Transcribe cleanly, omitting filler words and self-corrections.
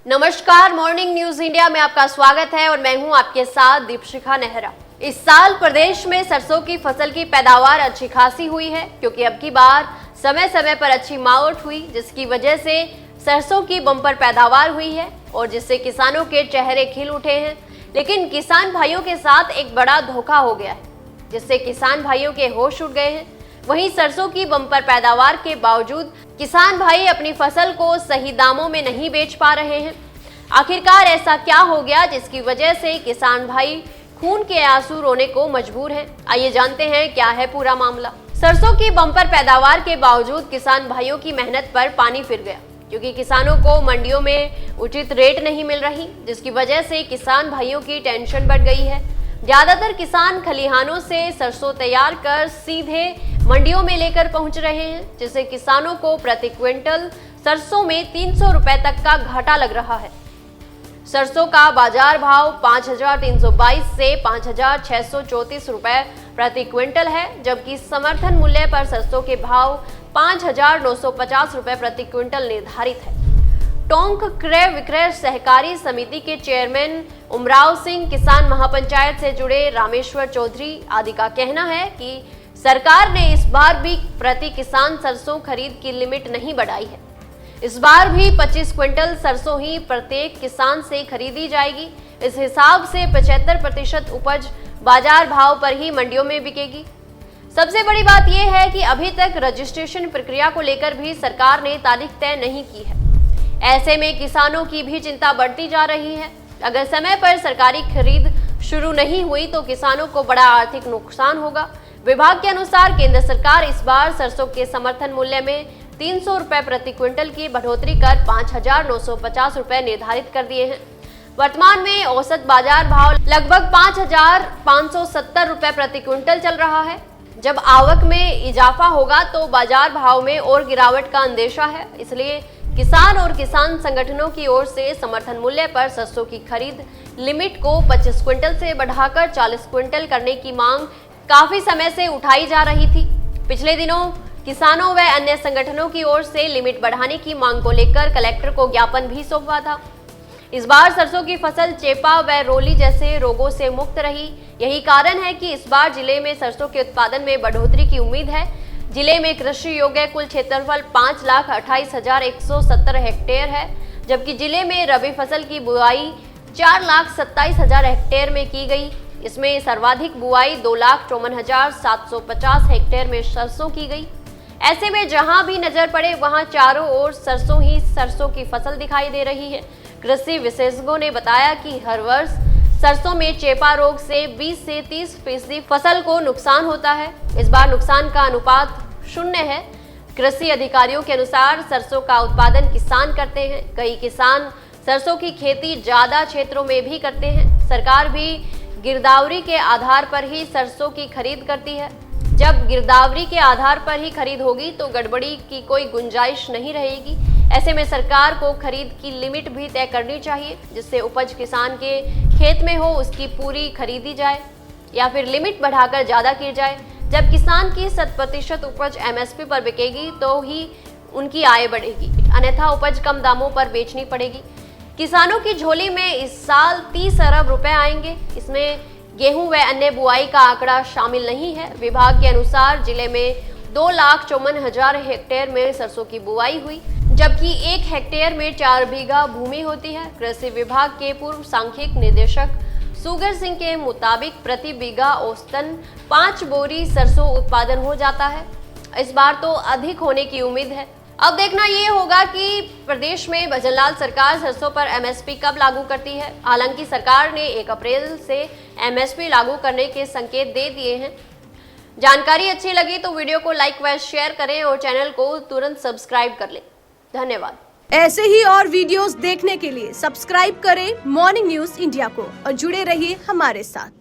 नमस्कार, morning news India में आपका स्वागत है और मैं हूं आपके साथ दीपशिखा नेहरा। इस साल प्रदेश में सरसों की फसल की पैदावार अच्छी खासी हुई है, क्योंकि अब की बार समय समय पर अच्छी मावठ हुई, जिसकी वजह से सरसों की बम्पर पैदावार हुई है और जिससे किसानों के चेहरे खिल उठे हैं। लेकिन किसान भाइयों के साथ एक बड़ा धोखा हो गया है, जिससे किसान भाइयों के होश उड़ गए हैं। वहीं सरसों की बम्पर पैदावार के बावजूद किसान भाई अपनी फसल को सही दामों में नहीं बेच पा रहे हैं। आखिरकार ऐसा क्या हो गया जिसकी वजह से किसान भाई खून के आंसू रोने को मजबूर हैं? आइए जानते हैं क्या है पूरा मामला। सरसों की बम्पर पैदावार के बावजूद किसान भाइयों की मेहनत पर पानी फिर गया, क्योंकि किसानों को मंडियों में उचित रेट नहीं मिल रही, जिसकी वजह से किसान भाइयों की टेंशन बढ़ गई है। ज्यादातर किसान खलिहानों से सरसों तैयार कर सीधे मंडियों में लेकर पहुंच रहे हैं, जिससे किसानों को प्रति क्विंटल सरसों में 300 रुपए तक का घाटा लग रहा है। सरसों का बाजार भाव 5,322 से 5,634 रुपए प्रति क्विंटल है, जबकि समर्थन मूल्य पर सरसों के भाव 5,950 रुपए प्रति क्विंटल निर्धारित है। टोंक क्रय विक्रय सहकारी समिति के चेयरमैन उमराव सिंह, किसान महापंचायत से जुड़े रामेश्वर चौधरी आदि का कहना है कि सरकार ने इस बार भी प्रति किसान सरसों खरीद की लिमिट नहीं बढ़ाई है। इस बार भी 25 क्विंटल सरसों ही प्रत्येक किसान से खरीदी जाएगी। इस हिसाब से 75% उपज बाजार भाव पर ही मंडियों में बिकेगी। सबसे बड़ी बात यह है कि अभी तक रजिस्ट्रेशन प्रक्रिया को लेकर भी सरकार ने तारीख तय नहीं की है। ऐसे में किसानों की भी चिंता बढ़ती जा रही है। अगर समय पर सरकारी खरीद शुरू नहीं हुई तो किसानों को बड़ा आर्थिक नुकसान होगा। विभाग के अनुसार केंद्र सरकार इस बार सरसों के समर्थन मूल्य में 300 रुपए प्रति क्विंटल की बढ़ोतरी कर 5,950 रुपए निर्धारित कर दिए हैं। वर्तमान में औसत बाजार भाव लगभग 5,570 रुपए प्रति क्विंटल चल रहा है। जब आवक में इजाफा होगा तो बाजार भाव में और गिरावट का अंदेशा है। इसलिए किसान और किसान संगठनों की ओर से समर्थन मूल्य पर सरसों की खरीद लिमिट को 25 क्विंटल से बढ़ाकर 40 क्विंटल करने की मांग काफी समय से उठाई जा रही थी। पिछले दिनों किसानों व अन्य संगठनों की ओर से लिमिट बढ़ाने की मांग को लेकर कलेक्टर को ज्ञापन भी सौंपा था। इस बार सरसों की फसल चेपा व रोली जैसे रोगों से मुक्त रही। यही कारण है कि इस बार जिले में सरसों के उत्पादन में बढ़ोतरी की उम्मीद है। जिले में कृषि योग्य कुल क्षेत्रफल 5,28,170 हेक्टेयर है, जबकि जिले में रबी फसल की बुआई 4,27,000 हेक्टेयर में की गई। इसमें सर्वाधिक बुआई 2,54,750 हेक्टेयर में सरसों की गई। ऐसे में जहां भी नजर पड़े वहां चारों ओर सरसों ही सरसों की फसल दिखाई दे रही है। कृषि विशेषज्ञों ने बताया कि हर वर्ष सरसों में चेपा रोग से 20 से 30% फसल को नुकसान होता है। इस बार नुकसान का अनुपात 0 है। कृषि अधिकारियों के अनुसार सरसों का उत्पादन किसान करते हैं। कई किसान सरसों की खेती ज्यादा क्षेत्रों में भी करते हैं। सरकार भी गिरदावरी के आधार पर ही सरसों की खरीद करती है। जब गिरदावरी के आधार पर ही खरीद होगी तो गड़बड़ी की कोई गुंजाइश नहीं रहेगी। ऐसे में सरकार को खरीद की लिमिट भी तय करनी चाहिए, जिससे उपज किसान के खेत में हो उसकी पूरी खरीदी जाए, या फिर लिमिट बढ़ाकर ज्यादा की जाए। जब किसान की 100% उपज MSP पर बिकेगी तो ही उनकी आय बढ़ेगी, अन्यथा उपज कम दामों पर बेचनी पड़ेगी। किसानों की झोली में इस साल 30 अरब रुपए आएंगे। इसमें गेहूं व अन्य बुआई का आंकड़ा शामिल नहीं है। विभाग के अनुसार जिले में 2,54,000 हेक्टेयर में सरसों की बुआई हुई, जबकि 1 हेक्टेयर में 4 बीघा भूमि होती है। कृषि विभाग के पूर्व सांख्यिक निदेशक सुगर सिंह के मुताबिक प्रति बीघा औसतन 5 बोरी सरसों उत्पादन हो जाता है। इस बार तो अधिक होने की उम्मीद है। अब देखना ये होगा कि प्रदेश में भजनलाल सरकार सरसों पर MSP कब लागू करती है। हालांकि सरकार ने 1 अप्रैल से MSP लागू करने के संकेत दे दिए हैं। जानकारी अच्छी लगी तो वीडियो को लाइक व शेयर करें और चैनल को तुरंत सब्सक्राइब कर लें। धन्यवाद। ऐसे ही और वीडियोस देखने के लिए सब्सक्राइब करें मॉर्निंग न्यूज इंडिया को और जुड़े रहिए हमारे साथ।